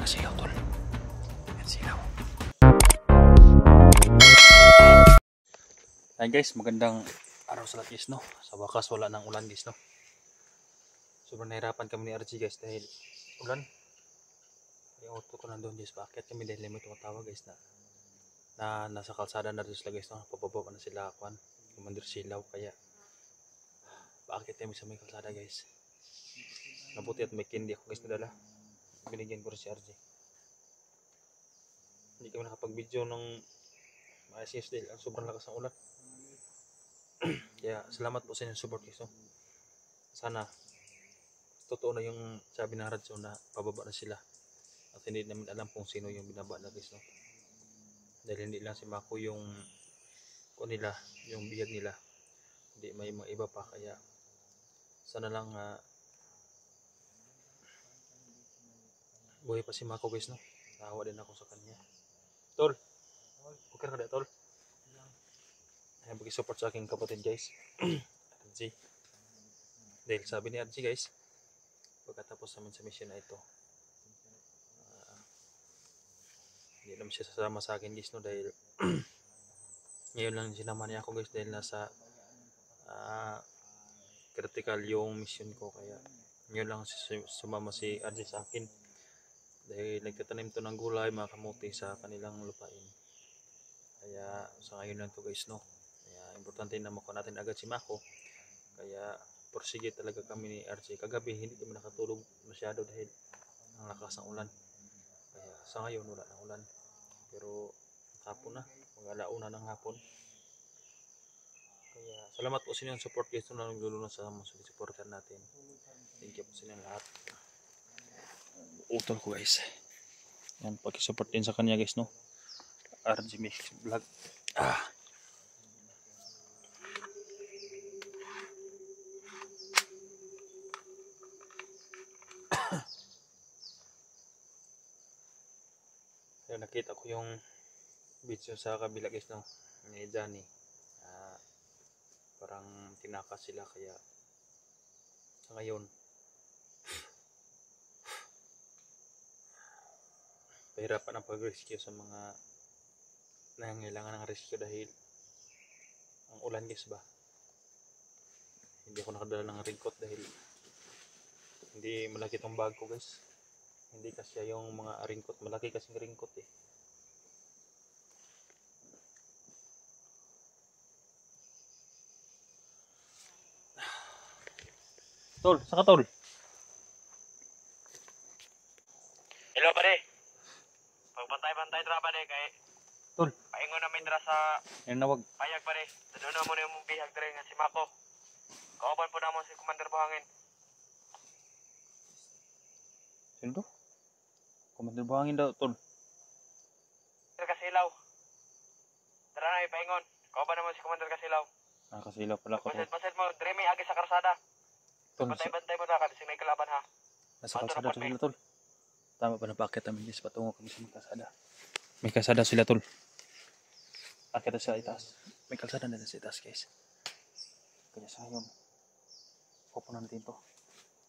na silaw tol. Yan silaw. Ayan guys, magandang araw sa lahat guys no. Sa wakas wala nang ulan guys no. Sobrang nahirapan kami ni RG guys dahil ulan. Yung auto ko nandun guys, bakit kami dahil may tumatawag guys na nasa kalsada na rin sila guys no. Pababa na sila akuan, Commander Silaw, kaya bakit kami sa may kalsada guys. Nabuti at may candy ako guys nadala. Binigyan ko rin si RG. Hindi kami nakapag-video ng maayos dahil ang sobrang lakas ng ulan. Kaya salamat po sa inyong support guys no. Sana totoo na yung sabi ng radyo na pababa na sila. At hindi namin alam kung sino yung binaba na guys no. Dahil hindi lang si Mako yung nila, yung bihag nila. Hindi may mga iba pa, kaya sana lang buhay pa si Mako guys no. Naawa din ako sa kanya. Tol, okay ka na tol? Ayan, bagi-support sa aking kapatid guys. RG. Dahil sabi ni RG guys, pagkatapos namin sa mission na ito, hindi naman siya sasama sa akin guys no, dahil ngayon lang sinama niya ako guys dahil nasa critical yung mission ko, kaya ngayon lang sumama si RG sa akin dahil nagtatanim to ng gulay, mga kamuti sa kanilang lupain. Kaya sa ngayon lang to guys no. Kaya importante na makuha natin agad si Mako, kaya porsige talaga kami ni RG. Kagabi hindi kami nakatulog masyado dahil ang lakas ng ulan. Kaya sa ngayon wala ng ulan, pero hapon na, mag-alauna ng hapon. Kaya salamat po sa inyong support guys na naglulunod sa mga supporter natin. Thank you po sa inyong lahat. Utol ko guys, yan, pag-support din sa kanya guys no. RG Mix Vlog. Nakita ko yung video sa kabila guys no, ni Johnny. Parang tinakas sila, kaya sa ngayon pahirapan ang pag-rescue sa mga nangangailangan ng rescue dahil ang ulan guys ba. Hindi ako nakadala ng raincoat dahil hindi malaki tong bag ko guys. Hindi kasi yung mga raincoat, malaki kasing raincoat eh. Tol, saan ka tol? Hello pare. Pagbantay-bantay tra pare kay Tol, paingon namin dra sa yan nawag. payag pare. Doon mo na yung bihag dre nga si Mako. Kauban po namo si Commander Buhangin. Sino to? Commander Buhangin daw tol. Kasilaw. Tara na ipaingon. Kauban namo si Commander Kasilaw. Kasilaw pala ko. Pasit mo dre may agi sa karsada. Tol, Bantay-bantay mo na kasi may kalaban ha. nasa kalsada sila tol. Tama pa na paakit namin guys, patungo kami sa may kasada. May kasada sila tol. Akit sa itaas. May kalsada na sa itaas guys. Kaya sa ngayon, pupunan natin to.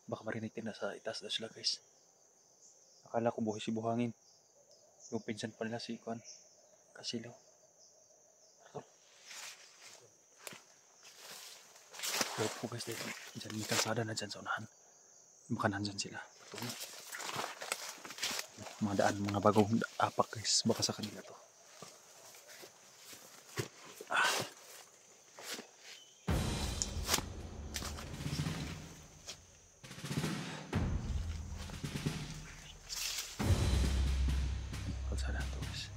Baka marinig din na sa itaas na sila guys. Akala ko buhay si Buhangin. Yung pinsan pa nila si Kwan Kasilaw. Wait po guys dito. Diyan may kalsada na dyan sa unahan. Baka nandyan sila. Patungo. Mga daan, mga bagong apak guys. Baka sa kanila to. Kalsada to guys.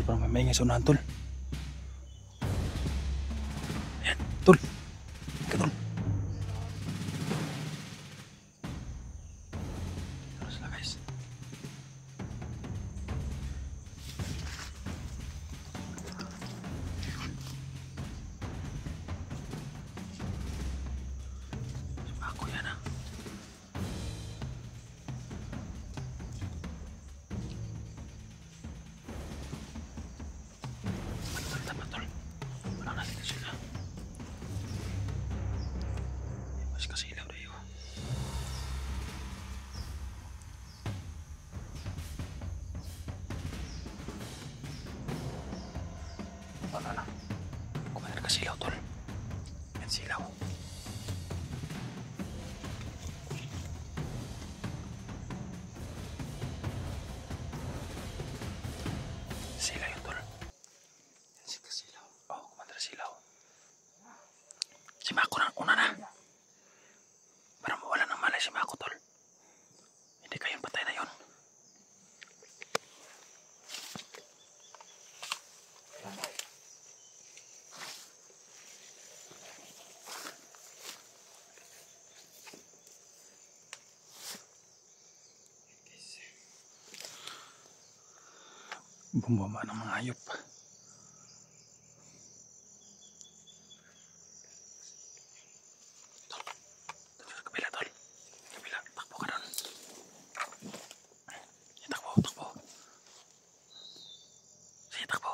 Parang may maingay sa unahan tol. Ayan, tol. Ika tol. Tara sila guys. Ako yan ah. Bumaba ng mga hayop. Kabila, tol. Kabila, takbo ka doon. Takbo, takbo. Sige, takbo.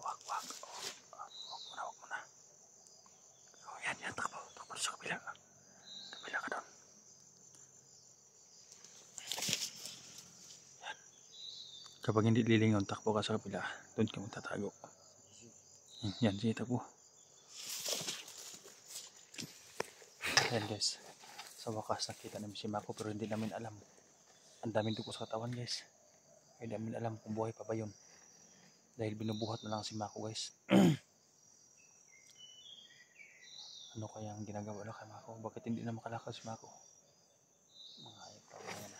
Wag. Wag mo na. Yan, takbo. Takbo sa kabila. Kabila ka doon. Yan. Kapag hindi lilingon, takbo ka sa kabila. Doon ka magtatago. Yan, sige, takbo. Yan guys. Sa wakas nakita namin si Mako pero hindi namin alam. Ang daming dugo sa katawan guys. Hindi namin alam kung buhay pa ba yun. Dahil binubuhat na lang si Mako guys. Ano kaya ang ginagawa na kay Mako? Bakit hindi na makalakad si Mako? Mga ayop pa ba yan?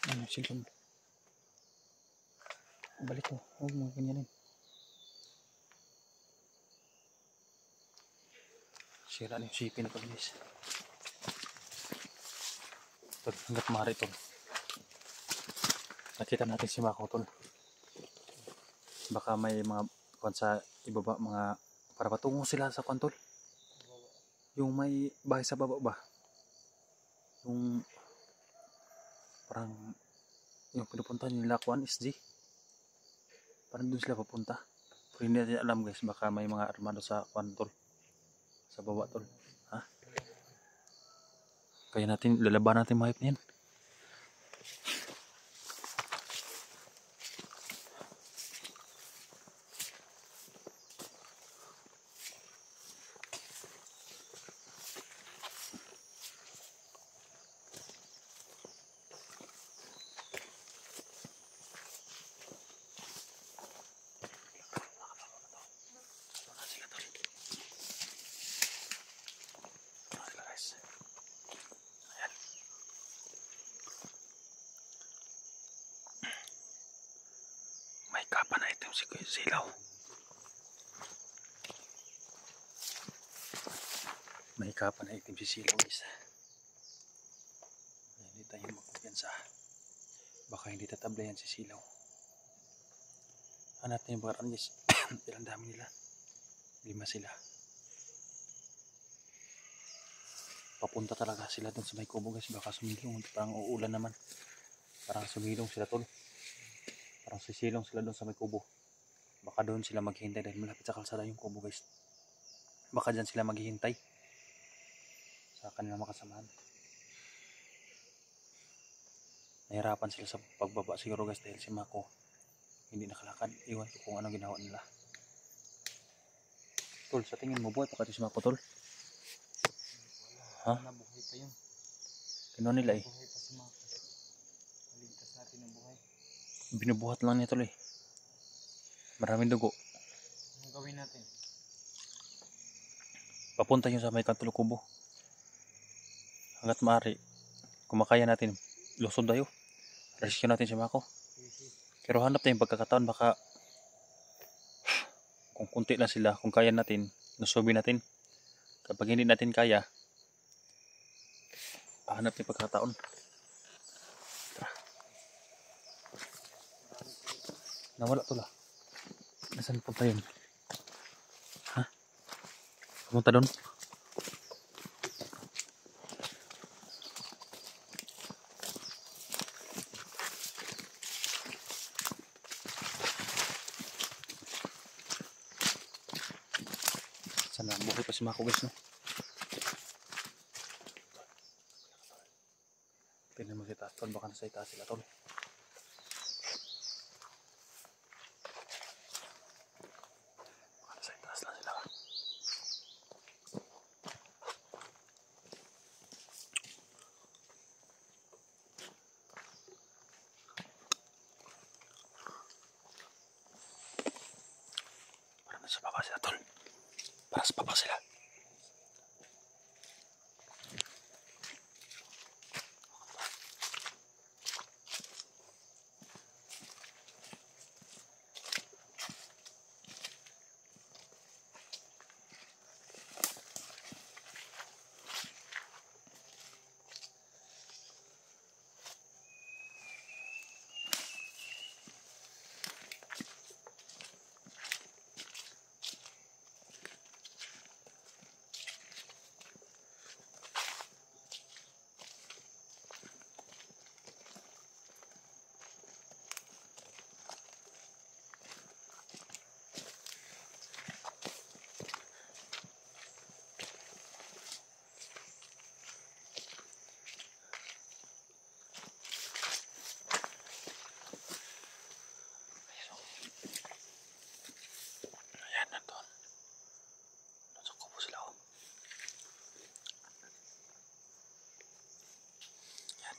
Ano silong? Balik ko. Huwag mo ganyanin. Sira na yung sipin na ito guys. Hanggat maaari ito. Nakita natin si Mako tol. Baka may mga kwan sa ibaba, mga para patungo sila sa kwan tol. Yung may bahay sa baba ba? Yung parang yung pinupunta nila kwan SG. Parang doon sila papunta. Pero hindi natin alam guys, baka may mga armado sa kwan tol. Sa baba tol. Ha? Kaya natin, lalaban natin mga hayop na yan. Kapan na ito si Silaw. May kapan na itim si Silaw guys. Hindi tayo magkumpiyansa. Baka hindi tatablayan si Silaw. Hanap na yung baran guys. Ilang dami nila. 5 sila. Papunta talaga sila dun sa may kubo guys. Baka sumilong. Parang uulan naman. Parang sumilong sila tol. Parang sisilong sila doon sa may kubo. Baka doon sila maghihintay dahil malapit sa kalsada yung kubo guys. Baka dyan sila maghihintay sa kanilang makasamahan. Nahirapan sila sa pagbaba siguro guys dahil si Mako hindi nakalakad. Iwan ko kung anong ginawa nila. Tol, sa tingin mo buhay pa kasi si Mako tol? Ha? Nabuhay pa yun. Kino nila eh? Buhay pa si Mako. Maligtas natin ang buhay. Binubuhat lang niya tol eh. Maraming dugo. Anong gawin natin? Papunta yun sa may kanto kubo. Hanggat maaari, kung makaya natin, lusod tayo. Rescue natin si Mako. Pero hanap tayong pagkakataon, baka kung kunti lang sila, kung kaya natin, nasubi natin. Kapag hindi natin kaya, hanap tayong pagkakataon. Nawala to lah. Nasaan punta yun? Ha? Pumunta doon? buhay pa si Mako guys, no? Tingnan mo si taas tol, baka nasa itaas sila tol. Baka nasa itaas lang sila. Para nasa baba sila tol. Para sa baba sila. Ayan, nandun. Nasa kubo sila oh. Ayan.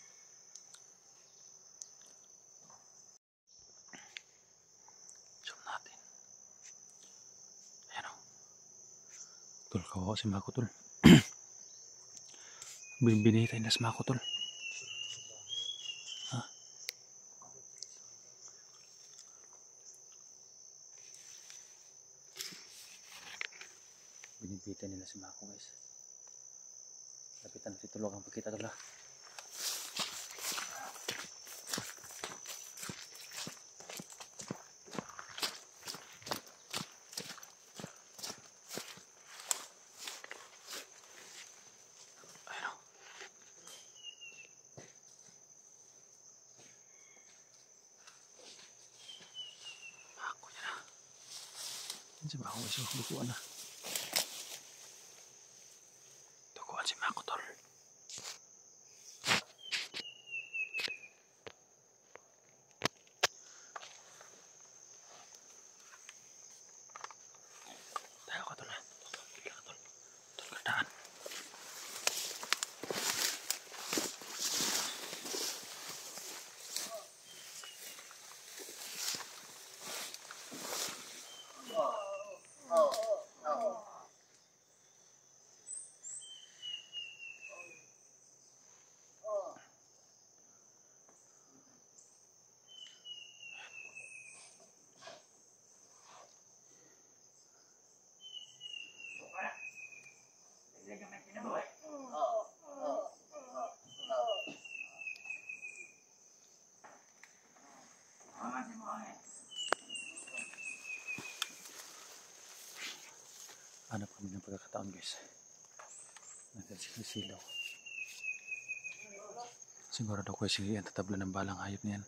Zoom natin. Ayan oh. Tol, kawawa si Mako tol. Binihitay na si Mako tol. Ha? Binibitay nila si Mako guys. Lapitan natin tulog ang pagkita tol ha. Ayan oh. Mako yan ha. Yan si Mako guys oh. Dukuan na. Dukuan si Mako tol. Tayo ka tol ha. Kaya ka tol. Tol kardaan. Hanap kami ng pagkakataon guys. Nandiyan si Silaw. Sigurado ko sige ang tatabla ng balang hayop niyan.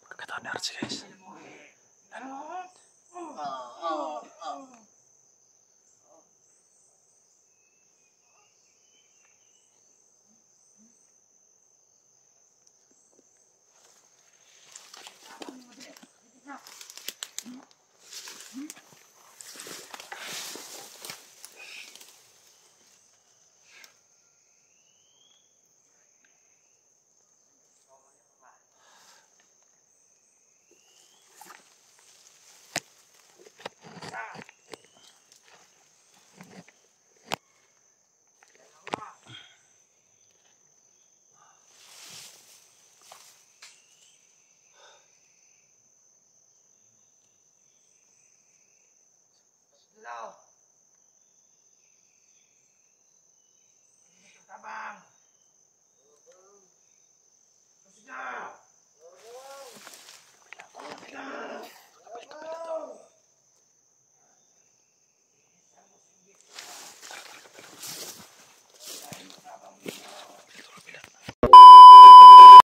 Pagkakataon ni Archie guys.